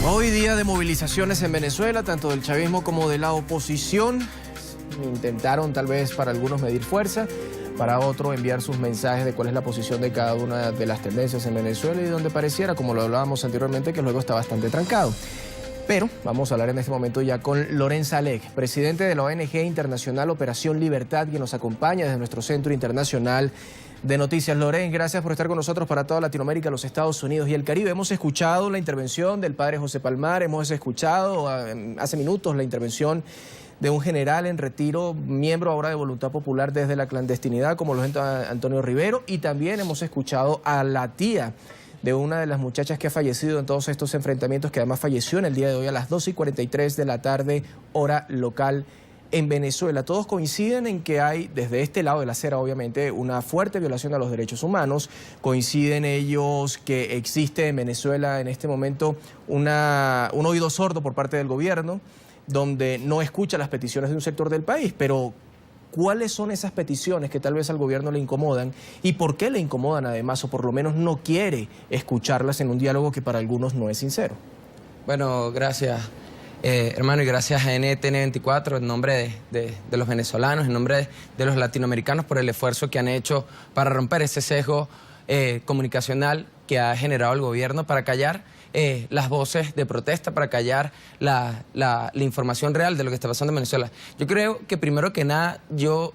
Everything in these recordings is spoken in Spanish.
Hoy día de movilizaciones en Venezuela, tanto del chavismo como de la oposición. Intentaron tal vez para algunos medir fuerza, para otros enviar sus mensajes de cuál es la posición de cada una de las tendencias en Venezuela y donde pareciera, como lo hablábamos anteriormente, que luego está bastante trancado. Pero vamos a hablar en este momento ya con Lorenz Alec, presidente de la ONG internacional Operación Libertad, quien nos acompaña desde nuestro Centro Internacional de Noticias. Lorenz, gracias por estar con nosotros para toda Latinoamérica, los Estados Unidos y el Caribe. Hemos escuchado la intervención del padre José Palmar, hemos escuchado hace minutos la intervención de un general en retiro, miembro ahora de Voluntad Popular desde la clandestinidad, como lo es Antonio Rivero, y también hemos escuchado a la tía de una de las muchachas que ha fallecido en todos estos enfrentamientos, que además falleció en el día de hoy a las 2:43 de la tarde, hora local en Venezuela. Todos coinciden en que hay, desde este lado de la acera, obviamente, una fuerte violación a los derechos humanos. Coinciden ellos que existe en Venezuela en este momento un oído sordo por parte del gobierno, donde no escucha las peticiones de un sector del país, pero ¿cuáles son esas peticiones que tal vez al gobierno le incomodan y por qué le incomodan además, o por lo menos no quiere escucharlas en un diálogo que para algunos no es sincero? Bueno, gracias hermano, y gracias a NTN24 en nombre de los venezolanos, en nombre de los latinoamericanos por el esfuerzo que han hecho para romper ese sesgo comunicacional que ha generado el gobierno para callar las voces de protesta, para callar la información real de lo que está pasando en Venezuela. Yo creo que primero que nada, yo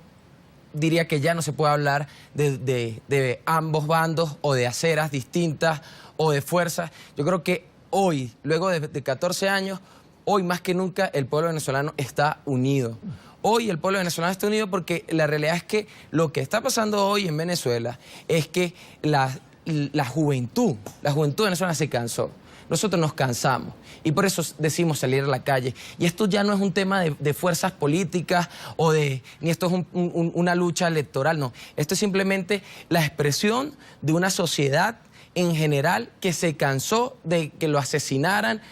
diría que ya no se puede hablar de ambos bandos o de aceras distintas o de fuerzas. Yo creo que hoy, luego de 14 años, hoy más que nunca el pueblo venezolano está unido. Hoy el pueblo venezolano está unido porque la realidad es que lo que está pasando hoy en Venezuela es que la juventud venezolana se cansó. Nosotros nos cansamos y por eso decimos salir a la calle. Y esto ya no es un tema de fuerzas políticas ni esto es una lucha electoral, no. Esto es simplemente la expresión de una sociedad en general que se cansó de que lo asesinaran,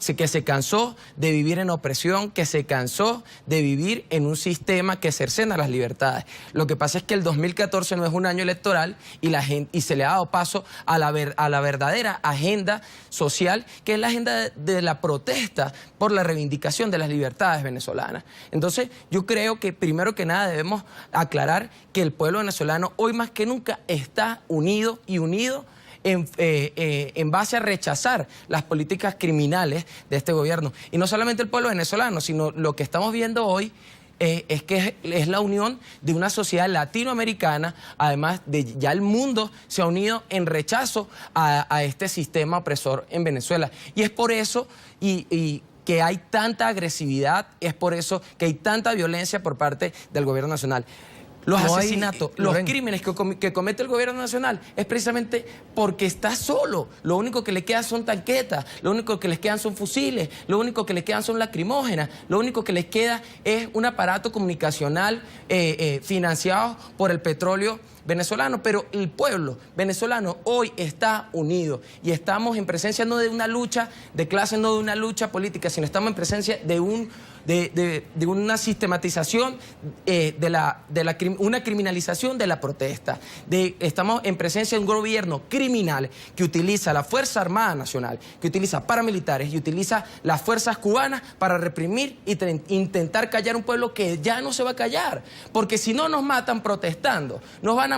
que se cansó de vivir en opresión, que se cansó de vivir en un sistema que cercena las libertades. Lo que pasa es que el 2014 no es un año electoral y se le ha dado paso a la verdadera agenda social, que es la agenda de la protesta por la reivindicación de las libertades venezolanas. Entonces, yo creo que primero que nada debemos aclarar que el pueblo venezolano hoy más que nunca está unido en base a rechazar las políticas criminales de este gobierno. Y no solamente el pueblo venezolano, sino lo que estamos viendo hoy es que es la unión de una sociedad latinoamericana, además de ya el mundo se ha unido en rechazo a este sistema opresor en Venezuela. Y es por eso que hay tanta agresividad, es por eso que hay tanta violencia por parte del gobierno nacional. Los asesinatos, los crímenes que comete el gobierno nacional es precisamente porque está solo. Lo único que le queda son tanquetas, lo único que les quedan son fusiles, lo único que les quedan son lacrimógenas, lo único que les queda es un aparato comunicacional financiado por el petróleo venezolano. Pero el pueblo venezolano hoy está unido y estamos en presencia no de una lucha de clases, no de una lucha política, sino estamos en presencia de una sistematización, una criminalización de la protesta. Estamos en presencia de un gobierno criminal que utiliza la Fuerza Armada Nacional, que utiliza paramilitares y utiliza las fuerzas cubanas para reprimir e intentar callar un pueblo que ya no se va a callar. Porque si no nos matan protestando, nos van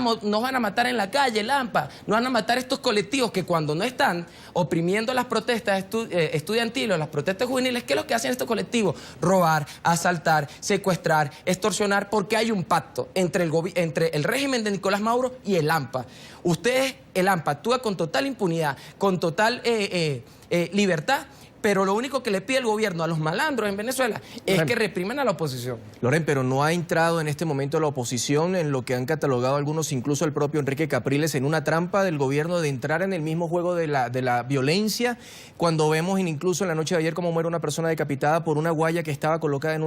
a matar en la calle, Lampa, nos van a matar estos colectivos que cuando no están oprimiendo las protestas estudiantiles, las protestas juveniles, ¿qué es lo que hacen estos colectivos? Robar, asaltar, secuestrar, extorsionar, porque hay un pacto entre el régimen de Nicolás Maduro y el AMPA. El AMPA actúa con total impunidad, con total libertad, pero lo único que le pide el gobierno a los malandros en Venezuela es que repriman a la oposición. Loren, pero no ha entrado en este momento la oposición en lo que han catalogado algunos, incluso el propio Enrique Capriles, en una trampa del gobierno de entrar en el mismo juego de la violencia, cuando vemos incluso en la noche de ayer cómo muere una persona decapitada por una guaya que estaba colocada en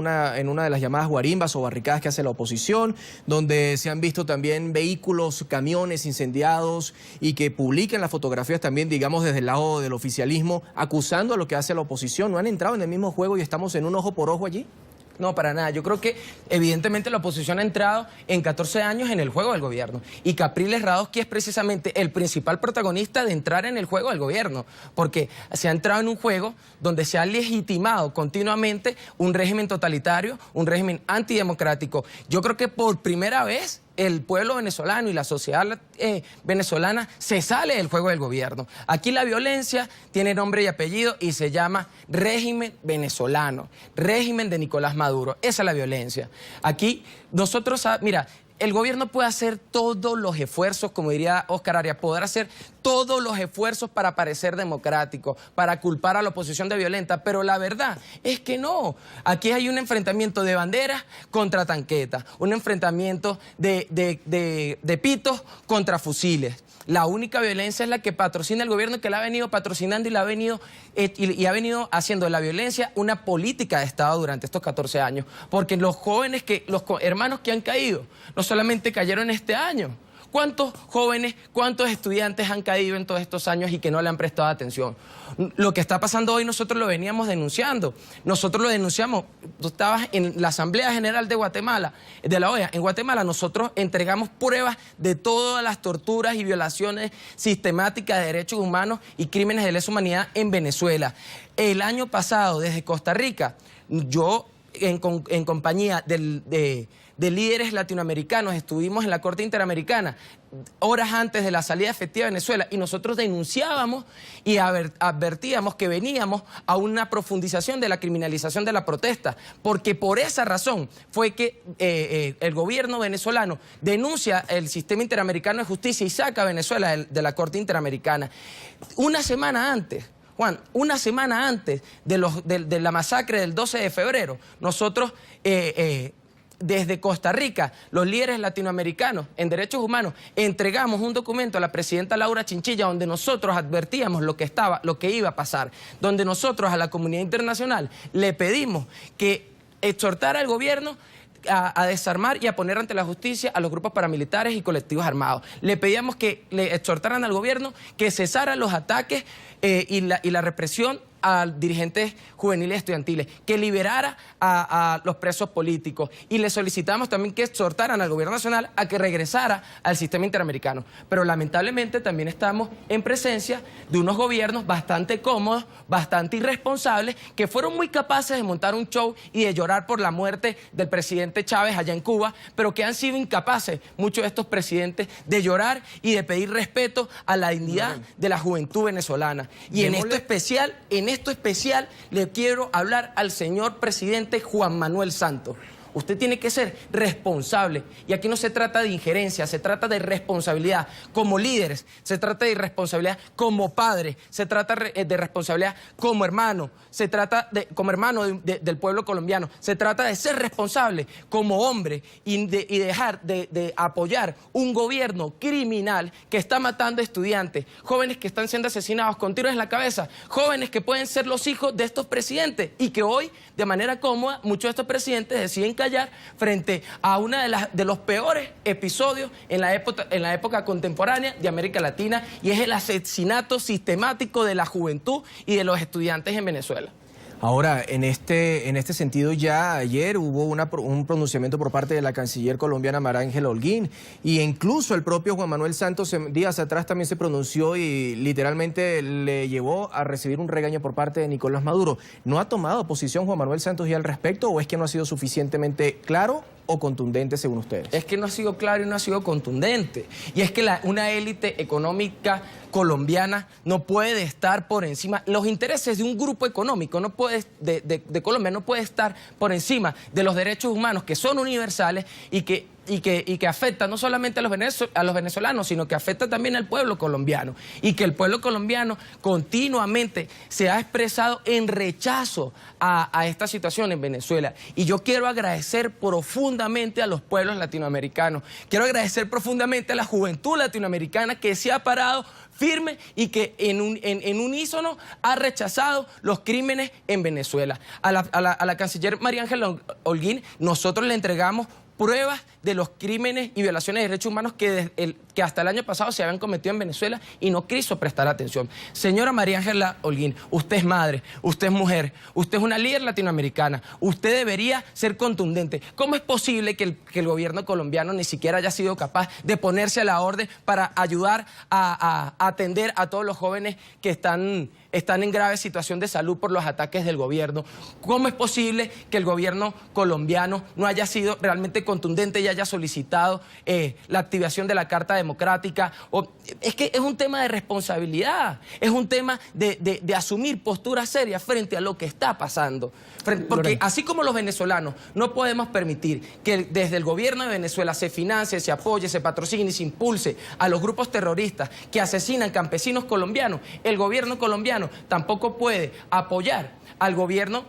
una de las llamadas guarimbas o barricadas que hace la oposición, donde se han visto también vehículos, camiones incendiados y que publican las fotografías también, digamos, desde el lado del oficialismo, acusando a lo que hace la oposición. ¿No han entrado en el mismo juego y estamos en un ojo por ojo allí? No, para nada. Yo creo que evidentemente la oposición ha entrado en 14 años en el juego del gobierno y Capriles Radosky es precisamente el principal protagonista de entrar en el juego del gobierno, porque se ha entrado en un juego donde se ha legitimado continuamente un régimen totalitario, un régimen antidemocrático. Yo creo que por primera vez el pueblo venezolano y la sociedad venezolana se sale del juego del gobierno. Aquí la violencia tiene nombre y apellido y se llama régimen venezolano, régimen de Nicolás Maduro. Esa es la violencia. Aquí nosotros, mira, el gobierno puede hacer todos los esfuerzos, como diría Oscar Arias, poder hacer todos los esfuerzos para parecer democrático, para culpar a la oposición de violenta, pero la verdad es que no. Aquí hay un enfrentamiento de banderas contra tanquetas, un enfrentamiento de pitos contra fusiles. La única violencia es la que patrocina el gobierno, que la ha venido patrocinando y ha venido haciendo de la violencia una política de Estado durante estos 14 años. Porque los jóvenes, los hermanos que han caído, no solamente cayeron este año. ¿Cuántos jóvenes, cuántos estudiantes han caído en todos estos años y que no le han prestado atención? Lo que está pasando hoy nosotros lo veníamos denunciando. Nosotros lo denunciamos. Tú estabas en la Asamblea General de Guatemala, de la OEA. En Guatemala nosotros entregamos pruebas de todas las torturas y violaciones sistemáticas de derechos humanos y crímenes de lesa humanidad en Venezuela. El año pasado, desde Costa Rica, yo en compañía de líderes latinoamericanos estuvimos en la Corte Interamericana horas antes de la salida efectiva de Venezuela y nosotros denunciábamos y advertíamos que veníamos a una profundización de la criminalización de la protesta, porque por esa razón fue que el gobierno venezolano denuncia el sistema interamericano de justicia y saca a Venezuela de la Corte Interamericana. Una semana antes, Juan, una semana antes de la masacre del 12 de febrero, nosotros desde Costa Rica, los líderes latinoamericanos en derechos humanos, entregamos un documento a la presidenta Laura Chinchilla donde nosotros advertíamos lo que iba a pasar, donde nosotros a la comunidad internacional le pedimos que exhortara al gobierno a desarmar y a poner ante la justicia a los grupos paramilitares y colectivos armados. Le pedíamos que le exhortaran al gobierno que cesaran los ataques y la represión a dirigentes juveniles estudiantiles, que liberara a los presos políticos y le solicitamos también que exhortaran al gobierno nacional a que regresara al sistema interamericano. Pero lamentablemente también estamos en presencia de unos gobiernos bastante cómodos, bastante irresponsables, que fueron muy capaces de montar un show y de llorar por la muerte del presidente Chávez allá en Cuba, pero que han sido incapaces, muchos de estos presidentes, de llorar y de pedir respeto a la dignidad de la juventud venezolana. Y en esto especial le quiero hablar al señor presidente Juan Manuel Santos. Usted tiene que ser responsable y aquí no se trata de injerencia, se trata de responsabilidad como líderes, se trata de responsabilidad como padre, se trata de responsabilidad como hermano, se trata como hermano del pueblo colombiano, se trata de ser responsable como hombre y dejar de apoyar un gobierno criminal que está matando estudiantes, jóvenes que están siendo asesinados con tiros en la cabeza, jóvenes que pueden ser los hijos de estos presidentes y que hoy, de manera cómoda, muchos de estos presidentes deciden callar frente a uno de los peores episodios en la época contemporánea de América Latina, y es el asesinato sistemático de la juventud y de los estudiantes en Venezuela. Ahora, en este sentido, ya ayer hubo un pronunciamiento por parte de la canciller colombiana María Ángela Holguín, y incluso el propio Juan Manuel Santos días atrás también se pronunció y literalmente le llevó a recibir un regaño por parte de Nicolás Maduro. ¿No ha tomado posición Juan Manuel Santos ya al respecto o es que no ha sido suficientemente claro o contundente según ustedes? Es que no ha sido claro y no ha sido contundente. Y es que una élite económica colombiana no puede estar por encima, los intereses de un grupo económico de Colombia no puede estar por encima de los derechos humanos que son universales y que afecta no solamente a los venezolanos, sino que afecta también al pueblo colombiano. Y que el pueblo colombiano continuamente se ha expresado en rechazo a esta situación en Venezuela. Y yo quiero agradecer profundamente a los pueblos latinoamericanos. Quiero agradecer profundamente a la juventud latinoamericana que se ha parado firme y que en unísono ha rechazado los crímenes en Venezuela. A la canciller María Ángela Holguín nosotros le entregamos pruebas de los crímenes y violaciones de derechos humanos que hasta el año pasado se habían cometido en Venezuela y no quiso prestar atención. Señora María Ángela Holguín, usted es madre, usted es mujer, usted es una líder latinoamericana, usted debería ser contundente. ¿Cómo es posible que el gobierno colombiano ni siquiera haya sido capaz de ponerse a la orden para ayudar a atender a todos los jóvenes que están en grave situación de salud por los ataques del gobierno? ¿Cómo es posible que el gobierno colombiano no haya sido realmente contundente y haya solicitado la activación de la Carta Democrática? Es que es un tema de responsabilidad, es un tema de asumir posturas serias frente a lo que está pasando. Porque así como los venezolanos no podemos permitir que desde el gobierno de Venezuela se financie, se apoye, se patrocine y se impulse a los grupos terroristas que asesinan campesinos colombianos, el gobierno colombiano tampoco puede apoyar al gobierno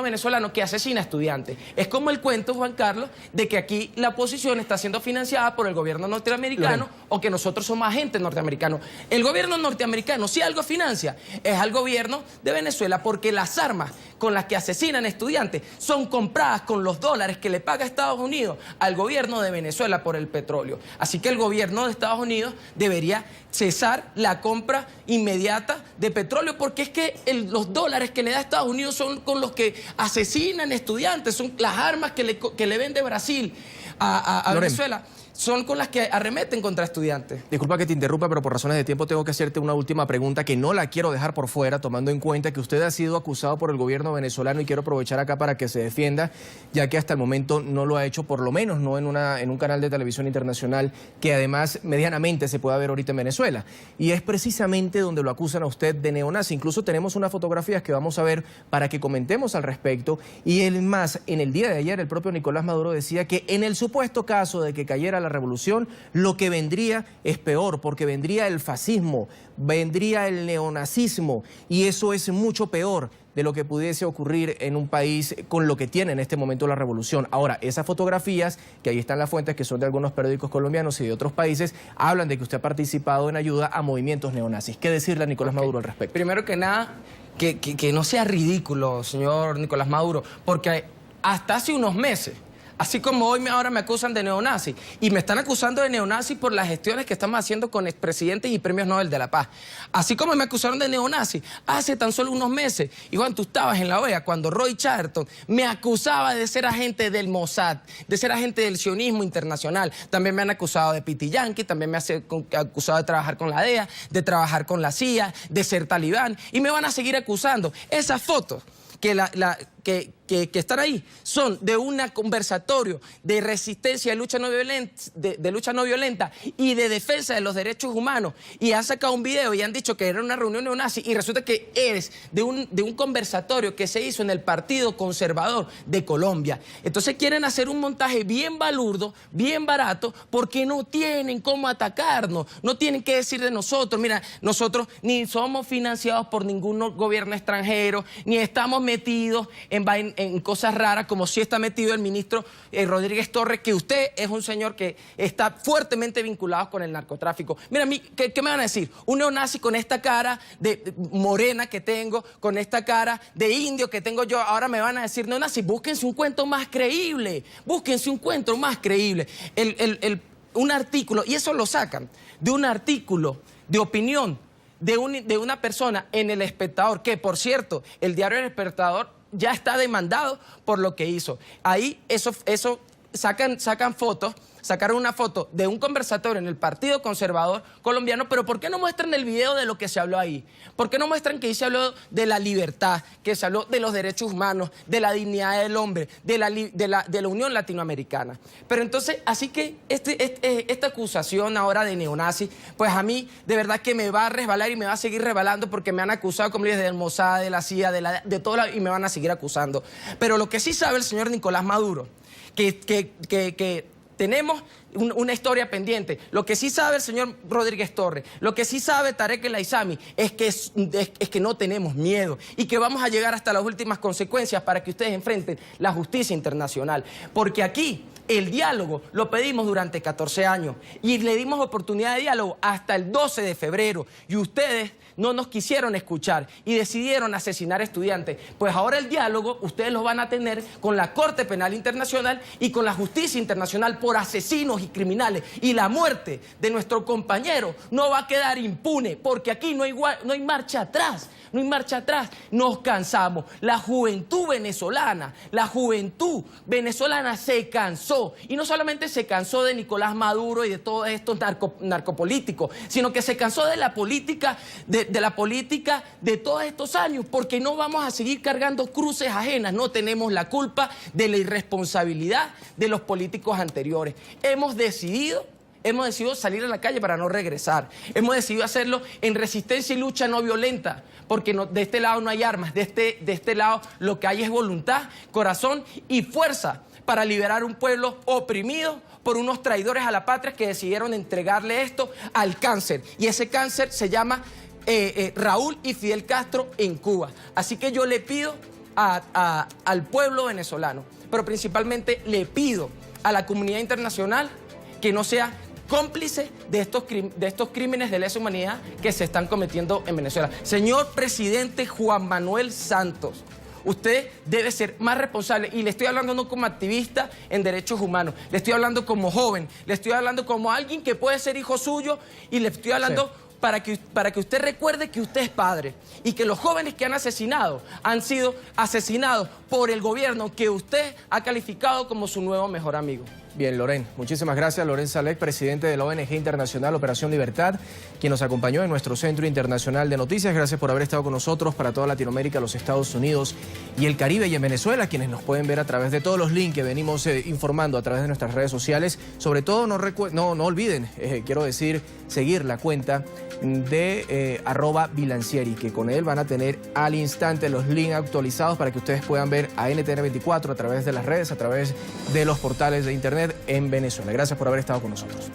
venezolano que asesina estudiantes. Es como el cuento, Juan Carlos, de que aquí la oposición está siendo financiada por el gobierno norteamericano o que nosotros somos agentes norteamericanos. El gobierno norteamericano, si algo financia, es al gobierno de Venezuela, porque las armas con las que asesinan estudiantes son compradas con los dólares que le paga Estados Unidos al gobierno de Venezuela por el petróleo. Así que el gobierno de Estados Unidos debería cesar la compra inmediata de petróleo, porque es que los dólares que le da Estados Unidos son con los que asesinan estudiantes, son las armas que le vende Brasil a Venezuela. Son con las que arremeten contra estudiantes. Disculpa que te interrumpa, pero por razones de tiempo tengo que hacerte una última pregunta que no la quiero dejar por fuera, tomando en cuenta que usted ha sido acusado por el gobierno venezolano y quiero aprovechar acá para que se defienda, ya que hasta el momento no lo ha hecho, por lo menos no en un canal de televisión internacional que además medianamente se pueda ver ahorita en Venezuela. Y es precisamente donde lo acusan a usted de neonazi. Incluso tenemos unas fotografías que vamos a ver para que comentemos al respecto. Y más, en el día de ayer el propio Nicolás Maduro decía que en el supuesto caso de que cayera la revolución, lo que vendría es peor, porque vendría el fascismo, vendría el neonazismo, y eso es mucho peor de lo que pudiese ocurrir en un país con lo que tiene en este momento la revolución. Ahora, esas fotografías, que ahí están las fuentes, que son de algunos periódicos colombianos y de otros países, hablan de que usted ha participado en ayuda a movimientos neonazis. ¿Qué decirle a Nicolás Maduro al respecto? Primero que nada, que no sea ridículo, señor Nicolás Maduro, porque hasta hace unos meses, así como hoy ahora me acusan de neonazi, y me están acusando de neonazi por las gestiones que estamos haciendo con expresidentes y premios Nobel de la Paz. Así como me acusaron de neonazi hace tan solo unos meses. Y Juan, tú estabas en la OEA cuando Roy Chatterton me acusaba de ser agente del Mossad, de ser agente del sionismo internacional. También me han acusado de piti yanqui, también me han acusado de trabajar con la DEA, de trabajar con la CIA, de ser talibán, y me van a seguir acusando. Esas fotos que están ahí son de un conversatorio de resistencia, de lucha no violenta y de defensa de los derechos humanos, y han sacado un video y han dicho que era una reunión neonazi, y resulta que es de un conversatorio que se hizo en el Partido Conservador de Colombia. Entonces quieren hacer un montaje bien balurdo, bien barato, porque no tienen cómo atacarnos, no tienen qué decir de nosotros. Mira, nosotros ni somos financiados por ningún gobierno extranjero, ni estamos metidos en cosas raras, como si está metido el ministro Rodríguez Torres, que usted es un señor que está fuertemente vinculado con el narcotráfico. Mira, ¿qué me van a decir? Un neonazi con esta cara de morena que tengo, con esta cara de indio que tengo yo, ahora me van a decir neonazi. Búsquense un cuento más creíble, búsquense un cuento más creíble. Un artículo, y eso lo sacan de un artículo de opinión de una persona en El Espectador, que por cierto, el diario El Espectador ya está demandado por lo que hizo. Ahí sacan fotos, sacaron una foto de un conversatorio en el Partido Conservador colombiano, pero ¿por qué no muestran el video de lo que se habló ahí? ¿Por qué no muestran que ahí se habló de la libertad, que se habló de los derechos humanos, de la dignidad del hombre, de la Unión Latinoamericana? Pero entonces, así que esta acusación ahora de neonazi, pues a mí de verdad que me va a resbalar y me va a seguir resbalando, porque me han acusado, como les dije, del Mossad, de la CIA, de todo, y me van a seguir acusando. Pero lo que sí sabe el señor Nicolás Maduro, que tenemos una historia pendiente. Lo que sí sabe el señor Rodríguez Torres, lo que sí sabe Tarek El Aissami, es que no tenemos miedo y que vamos a llegar hasta las últimas consecuencias para que ustedes enfrenten la justicia internacional. Porque aquí el diálogo lo pedimos durante 14 años y le dimos oportunidad de diálogo hasta el 12 de febrero. Y ustedes no nos quisieron escuchar y decidieron asesinar estudiantes. Pues ahora el diálogo ustedes lo van a tener con la Corte Penal Internacional y con la justicia internacional por asesinos y criminales. Y la muerte de nuestro compañero no va a quedar impune, porque aquí no hay marcha atrás. No hay marcha atrás, nos cansamos. La juventud venezolana se cansó. Y no solamente se cansó de Nicolás Maduro y de todos estos narcopolíticos, sino que se cansó de la política, de todos estos años, porque no vamos a seguir cargando cruces ajenas. No tenemos la culpa de la irresponsabilidad de los políticos anteriores. Hemos decidido salir a la calle para no regresar. Hemos decidido hacerlo en resistencia y lucha no violenta, porque de este lado no hay armas, de este lado lo que hay es voluntad, corazón y fuerza para liberar un pueblo oprimido por unos traidores a la patria que decidieron entregarle esto al cáncer. Y ese cáncer se llama Raúl y Fidel Castro en Cuba. Así que yo le pido al pueblo venezolano, pero principalmente le pido a la comunidad internacional que no sea cómplice de estos crímenes de lesa humanidad que se están cometiendo en Venezuela. Señor presidente Juan Manuel Santos, usted debe ser más responsable, y le estoy hablando no como activista en derechos humanos, le estoy hablando como joven, le estoy hablando como alguien que puede ser hijo suyo, y le estoy hablando para que usted recuerde que usted es padre y que los jóvenes que han asesinado han sido asesinados por el gobierno que usted ha calificado como su nuevo mejor amigo. Bien, Loren, muchísimas gracias. Loren Salek, presidente de la ONG Internacional Operación Libertad, quien nos acompañó en nuestro Centro Internacional de Noticias. Gracias por haber estado con nosotros para toda Latinoamérica, los Estados Unidos y el Caribe, y en Venezuela, quienes nos pueden ver a través de todos los links que venimos informando a través de nuestras redes sociales. Sobre todo, no olviden, quiero decir, seguir la cuenta de @Bilancieri, que con él van a tener al instante los links actualizados para que ustedes puedan ver a NTN24 a través de las redes, a través de los portales de internet en Venezuela. Gracias por haber estado con nosotros.